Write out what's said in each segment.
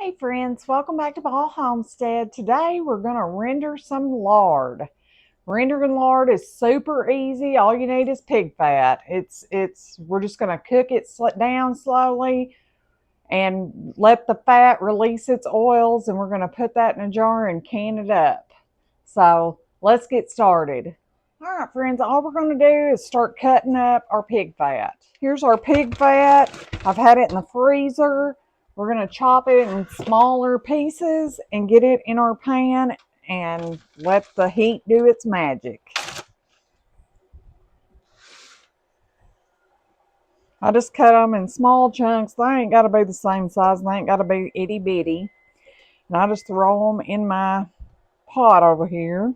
Hey friends, welcome back to Ball Homestead. Today we're going to render some lard. Rendering lard is super easy. All you need is pig fat. We're just going to cook it down slowly and let the fat release its oils, and we're going to put that in a jar and can it up. So let's get started. All right, friends, all we're going to do is start cutting up our pig fat. Here's our pig fat. I've had it in the freezer. We're going to chop it in smaller pieces and get it in our pan and let the heat do its magic. I just cut them in small chunks. They ain't got to be the same size. They ain't got to be itty bitty. And I just throw them in my pot over here.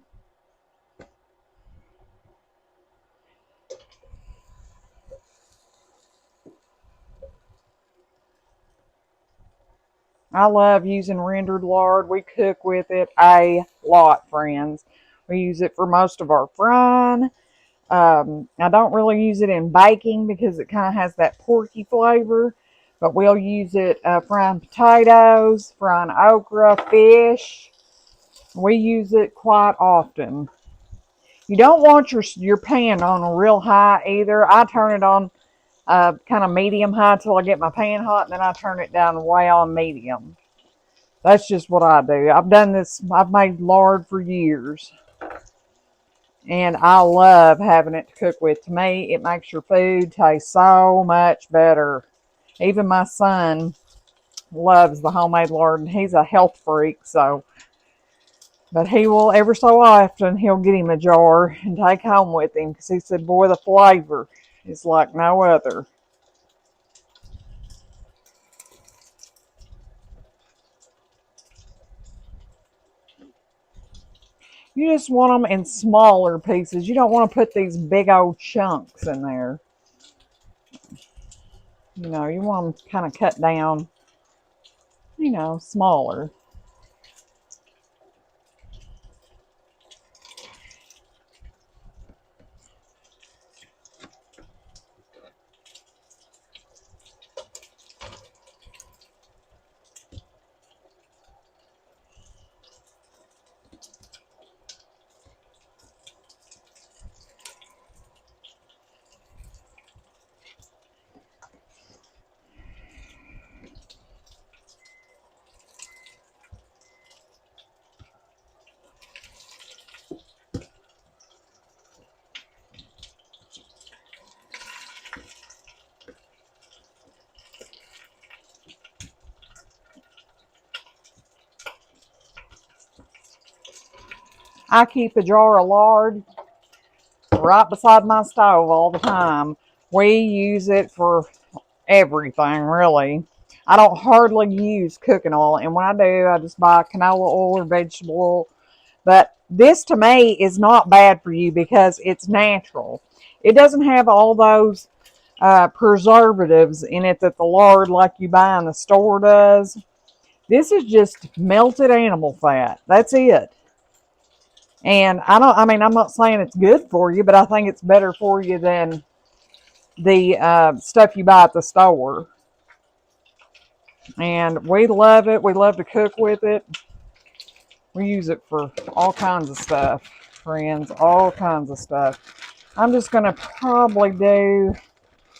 I love using rendered lard. We cook with it a lot, friends. We use it for most of our frying. I don't really use it in baking because it kind of has that porky flavor, but we'll use it frying potatoes, frying okra, fish. We use it quite often. You don't want your pan on a real high either. I turn it on kind of medium high till I get my pan hot, and then I turn it down way on medium. That's just what I do. I've done this. I've made lard for years. And I love having it to cook with. To me, it makes your food taste so much better. Even my son loves the homemade lard, and he's a health freak, so. But he will, every so often, he'll get him a jar and take home with him because he said, boy, the flavor is like no other. You just want them in smaller pieces. You don't want to put these big old chunks in there. You know, you want them kind of cut down, smaller. I keep a jar of lard right beside my stove all the time. We use it for everything, really. I don't hardly use cooking oil, and when I do, I just buy canola oil or vegetable oil. But this to me is not bad for you because it's natural. It doesn't have all those preservatives in it that the lard like you buy in the store does. This is just melted animal fat. That's it. And I'm not saying it's good for you, but I think it's better for you than the stuff you buy at the store. And we love it. We love to cook with it. We use it for all kinds of stuff, friends, all kinds of stuff. I'm just going to probably do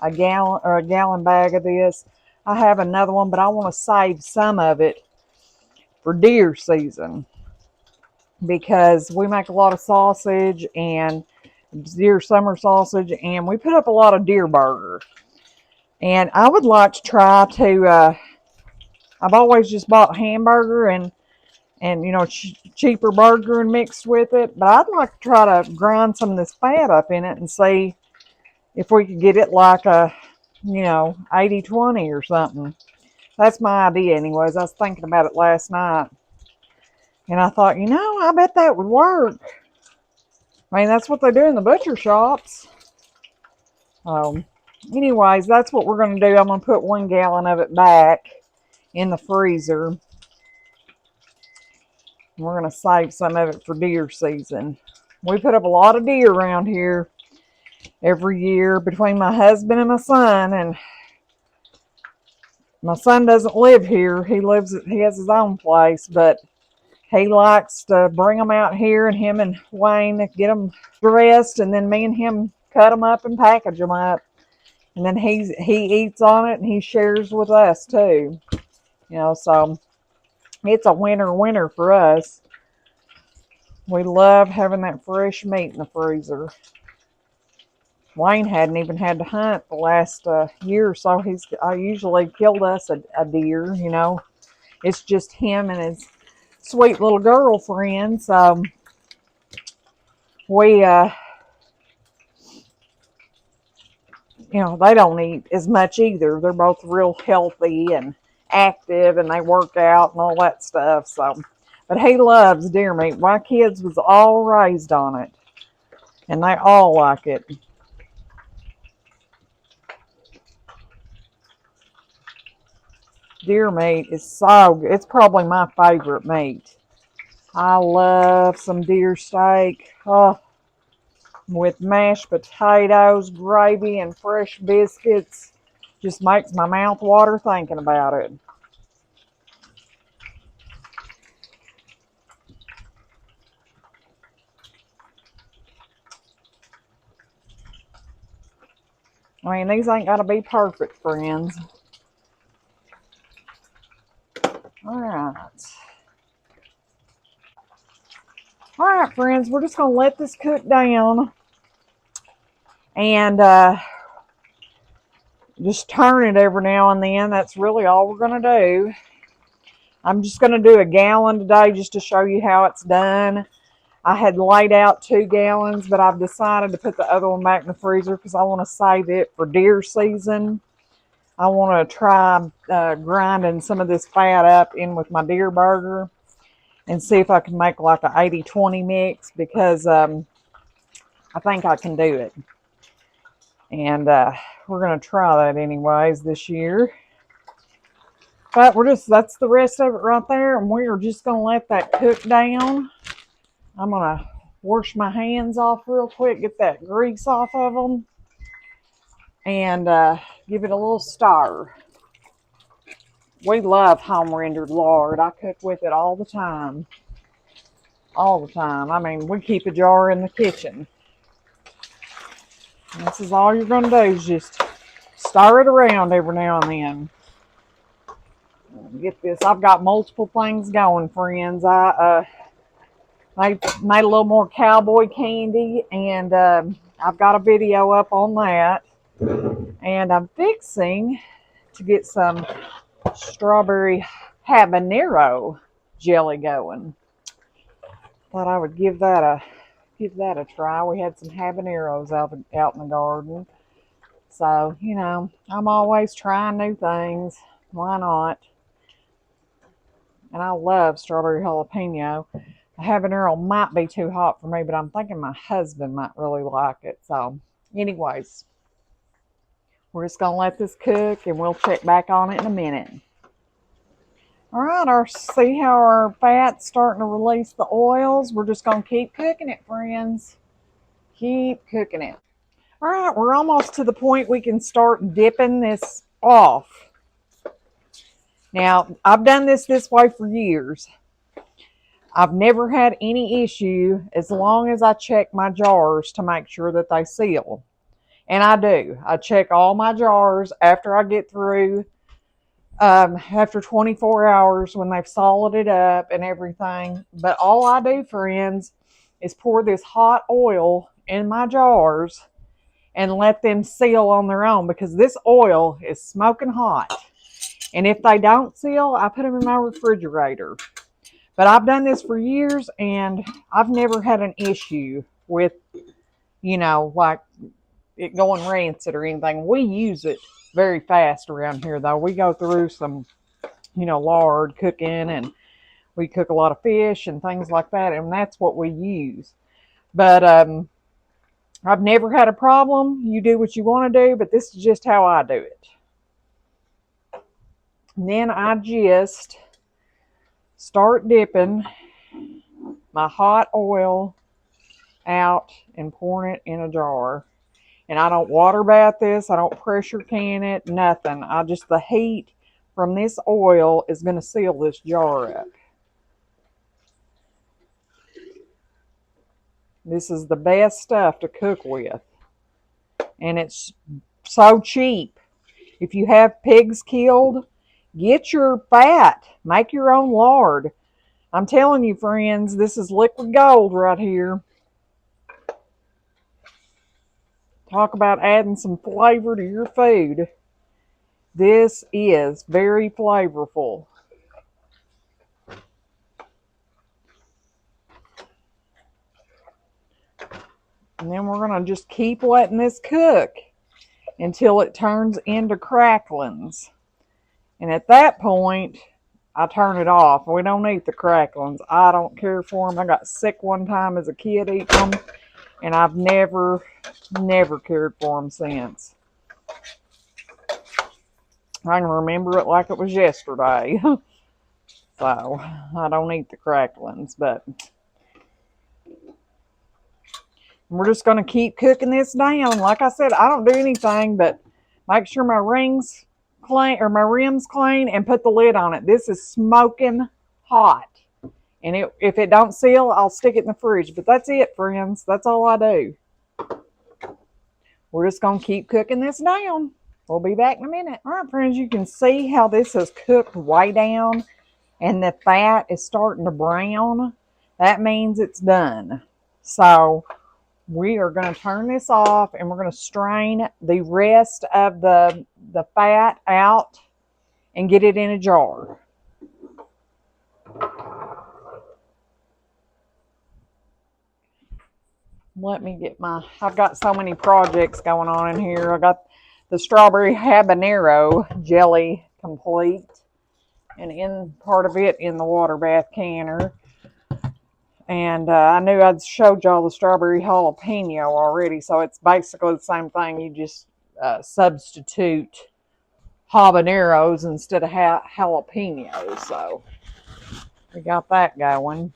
a gallon bag of this. I have another one, but I want to save some of it for deer season because we make a lot of sausage and deer summer sausage, and we put up a lot of deer burger. And I would like to try to, I've always just bought hamburger and cheaper burger and mixed with it. But I'd like to try to grind some of this fat up in it and see if we could get it like a, 80-20 or something. That's my idea anyways. I was thinking about it last night. And I thought, I bet that would work. I mean, that's what they do in the butcher shops. Anyways, that's what we're going to do. I'm going to put 1 gallon of it back in the freezer. We're going to save some of it for deer season. We put up a lot of deer around here every year between my husband and my son, and My son doesn't live here. He has his own place, but he likes to bring them out here, and him and Wayne get them dressed, and then me and him cut them up and package them up. And then he eats on it, and he shares with us too. So it's a winner for us. We love having that fresh meat in the freezer. Wayne hadn't even had to hunt the last year or so. He's usually killed us a deer. It's just him and his sweet little girlfriend. So we, they don't eat as much either. They're both real healthy and active, and they work out and all that stuff. So, but he loves deer meat. My kids was all raised on it, and they all like it. Deer meat is so good. It's probably my favorite meat. I love some deer steak. Oh, with mashed potatoes, gravy, and fresh biscuits. Just makes my mouth water thinking about it. I mean, these ain't got to be perfect, friends. All right. All right, friends, we're just going to let this cook down and just turn it every now and then. That's really all we're going to do. I'm just going to do a gallon today just to show you how it's done. I had laid out 2 gallons, but I've decided to put the other one back in the freezer because I want to save it for deer season. I want to try grinding some of this fat up in with my deer burger and see if I can make like an 80-20 mix, because I think I can do it. And we're going to try that anyways this year. But that's the rest of it right there, and we are just going to let that cook down. I'm going to wash my hands off real quick, get that grease off of them, and give it a little stir. We love home rendered lard. I cook with it all the time. All the time. I mean, we keep a jar in the kitchen. And this is all you're going to do is just stir it around every now and then. Get this. I've got multiple things going, friends. I made a little more cowboy candy, and I've got a video up on that. And I'm fixing to get some strawberry habanero jelly going. Thought I would give that a try. We had some habaneros out in the garden. So, I'm always trying new things. Why not? And I love strawberry jalapeno. A habanero might be too hot for me, but I'm thinking my husband might really like it. So, anyways, we're just going to let this cook, and we'll check back on it in a minute. All right, see how our fat's starting to release the oils. We're just going to keep cooking it, friends. Keep cooking it. All right, we're almost to the point we can start dipping this off. Now, I've done this way for years. I've never had any issue as long as I check my jars to make sure that they seal. And I do. I check all my jars after I get through, after 24 hours when they've solid it up and everything. But all I do, friends, is pour this hot oil in my jars and let them seal on their own, because this oil is smoking hot. And if they don't seal, I put them in my refrigerator. But I've done this for years, and I've never had an issue with, like it going rancid or anything. We use it very fast around here, though. We go through some, lard cooking, and we cook a lot of fish and things like that, and that's what we use. But I've never had a problem. You do what you want to do, but this is just how I do it. And then I just start dipping my hot oil out and pouring it in a jar. And I don't water bath this. I don't pressure can it, nothing. The heat from this oil is going to seal this jar up. This is the best stuff to cook with. And it's so cheap. If you have pigs killed, get your fat. Make your own lard. I'm telling you, friends, this is liquid gold right here. Talk about adding some flavor to your food. This is very flavorful. And then we're going to just keep letting this cook until it turns into cracklings. And at that point, I turn it off. We don't eat the cracklings. I don't care for them. I got sick one time as a kid eating them, and I've never cared for them since. I can remember it like it was yesterday. So, I don't eat the cracklings, but we're just going to keep cooking this down. Like I said, I don't do anything but make sure my rim's clean and put the lid on it. This is smoking hot. And if it don't seal, I'll stick it in the fridge. But that's it, friends. That's all I do. We're just going to keep cooking this down. We'll be back in a minute. All right, friends, you can see how this has cooked way down and the fat is starting to brown. That means it's done. So we are going to turn this off and we're going to strain the rest of the fat out and get it in a jar. Let me get I've got so many projects going on in here. I got the strawberry habanero jelly complete, and in part of it in the water bath canner. And I knew I'd showed y'all the strawberry jalapeno already, so it's basically the same thing. You just substitute habaneros instead of jalapenos. So we got that going.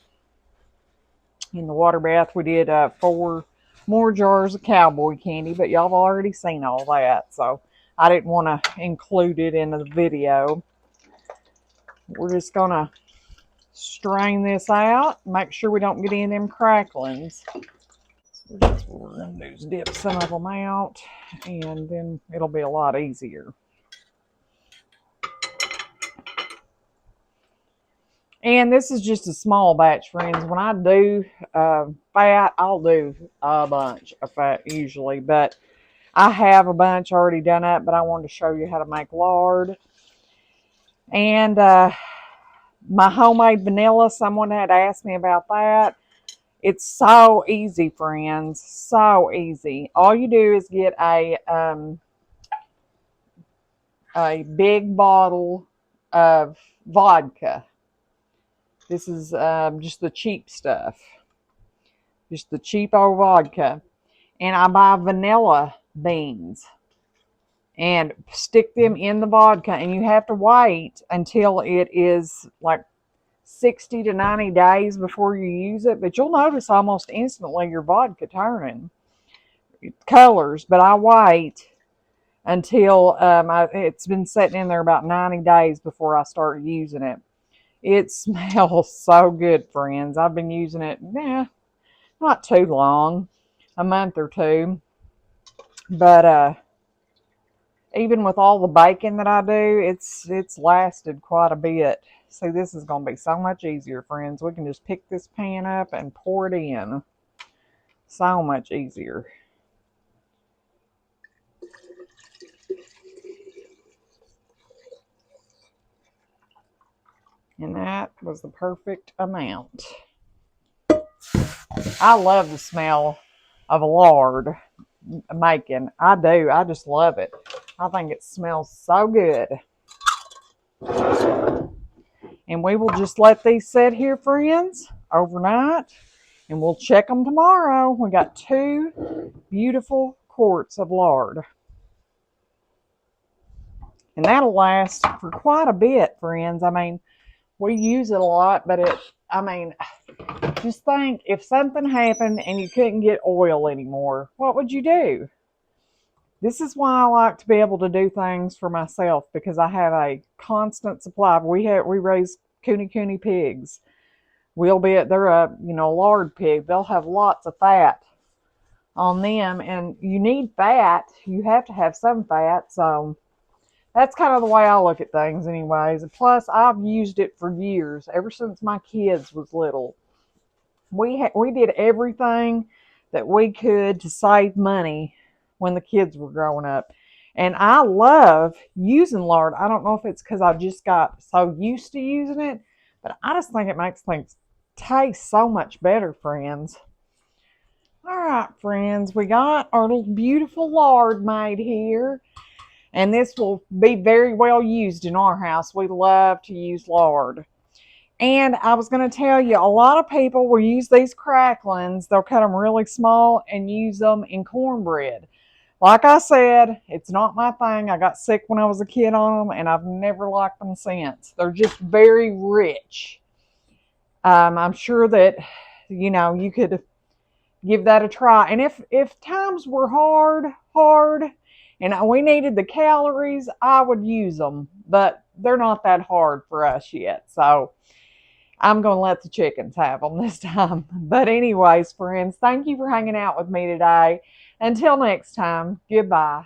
In the water bath, we did 4 more jars of cowboy candy, but y'all have already seen all that, so I didn't want to include it in the video. We're just going to strain this out, make sure we don't get any of them cracklings. So that's what we're going to do is dip some of them out, and then it'll be a lot easier. And this is just a small batch, friends. When I do fat, I'll do a bunch of fat usually. But I have a bunch already done up, but I wanted to show you how to make lard. And my homemade vanilla, someone had asked me about that. It's so easy, friends. So easy. All you do is get a big bottle of vodka. This is just the cheap stuff. Just the cheap old vodka. And I buy vanilla beans. And stick them in the vodka. And you have to wait until it is like 60 to 90 days before you use it. But you'll notice almost instantly your vodka turning colors. But I wait until it's been sitting in there about 90 days before I start using it. It smells so good, friends. I've been using it, not too long, a month or two. But even with all the baking that I do, it's lasted quite a bit. See, this is going to be so much easier, friends. We can just pick this pan up and pour it in. So much easier. And that was the perfect amount. I love the smell of lard making. I do. I just love it. I think it smells so good. And we will just let these sit here, friends, overnight. And we'll check them tomorrow. We got 2 beautiful quarts of lard. And that'll last for quite a bit, friends. I mean, we use it a lot, but just think, if something happened and you couldn't get oil anymore, what would you do? This is why I like to be able to do things for myself, because I have a constant supply. We raise cooney pigs. They're a lard pig. They'll have lots of fat on them, and you need fat. You have to have some fat, so that's kind of the way I look at things, anyways. Plus, I've used it for years, ever since my kids was little. We did everything that we could to save money when the kids were growing up. And I love using lard. I don't know if it's because I just got so used to using it, but I just think it makes things taste so much better, friends. All right, friends, we got our little beautiful lard made here. And this will be very well used in our house. We love to use lard. And I was going to tell you, a lot of people will use these cracklings. They'll cut them really small and use them in cornbread. Like I said, it's not my thing. I got sick when I was a kid on them, and I've never liked them since. They're just very rich. I'm sure that, you could give that a try. And if times were hard, and we needed the calories, I would use them. But they're not that hard for us yet. So I'm going to let the chickens have them this time. But anyways, friends, thank you for hanging out with me today. Until next time, goodbye.